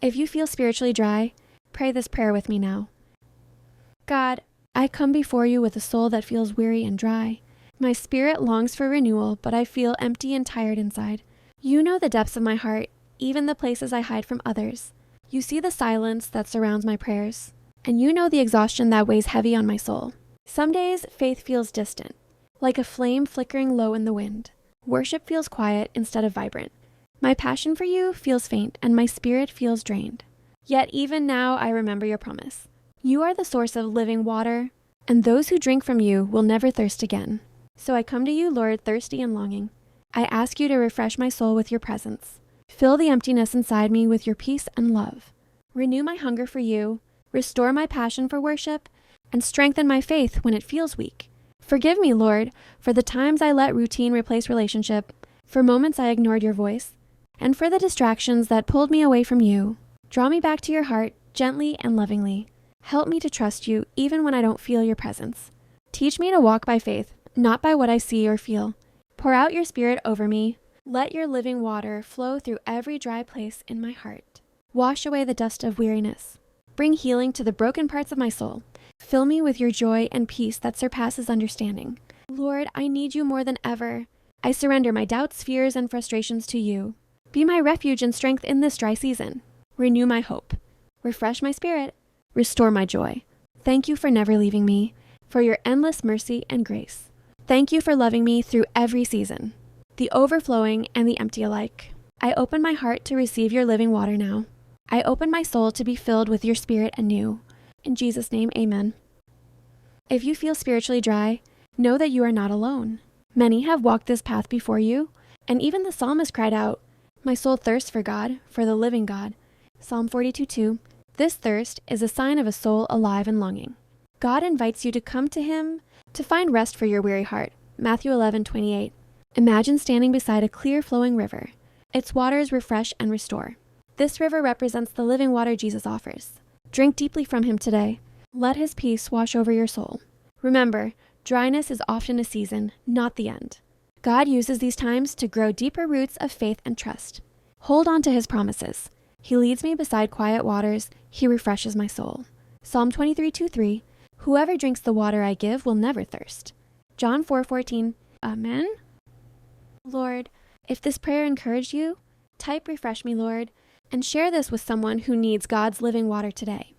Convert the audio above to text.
If you feel spiritually dry, pray this prayer with me now. God, I come before you with a soul that feels weary and dry. My spirit longs for renewal, but I feel empty and tired inside. You know the depths of my heart, even the places I hide from others. You see the silence that surrounds my prayers, and you know the exhaustion that weighs heavy on my soul. Some days, faith feels distant, like a flame flickering low in the wind. Worship feels quiet instead of vibrant. My passion for you feels faint, and my spirit feels drained. Yet even now I remember your promise. You are the source of living water, and those who drink from you will never thirst again. So I come to you, Lord, thirsty and longing. I ask you to refresh my soul with your presence. Fill the emptiness inside me with your peace and love. Renew my hunger for you, restore my passion for worship, and strengthen my faith when it feels weak. Forgive me, Lord, for the times I let routine replace relationship, for moments I ignored your voice, and for the distractions that pulled me away from you. Draw me back to your heart gently and lovingly. Help me to trust you even when I don't feel your presence. Teach me to walk by faith, not by what I see or feel. Pour out your spirit over me. Let your living water flow through every dry place in my heart. Wash away the dust of weariness. Bring healing to the broken parts of my soul. Fill me with your joy and peace that surpasses understanding. Lord, I need you more than ever. I surrender my doubts, fears, and frustrations to you. Be my refuge and strength in this dry season. Renew my hope. Refresh my spirit. Restore my joy. Thank you for never leaving me, for your endless mercy and grace. Thank you for loving me through every season, the overflowing and the empty alike. I open my heart to receive your living water now. I open my soul to be filled with your spirit anew. In Jesus' name, amen. If you feel spiritually dry, know that you are not alone. Many have walked this path before you, and even the psalmist cried out, "My soul thirsts for God, for the living God." Psalm 42:2. This thirst is a sign of a soul alive and longing. God invites you to come to him to find rest for your weary heart. Matthew 11:28. Imagine standing beside a clear flowing river. Its waters refresh and restore. This river represents the living water Jesus offers. Drink deeply from him today. Let his peace wash over your soul. Remember, dryness is often a season, not the end. God uses these times to grow deeper roots of faith and trust. Hold on to his promises. He leads me beside quiet waters. He refreshes my soul. Psalm 23:2-3. Whoever drinks the water I give will never thirst. John 4:14. Amen. Lord, if this prayer encouraged you, type "Refresh me, Lord," and share this with someone who needs God's living water today.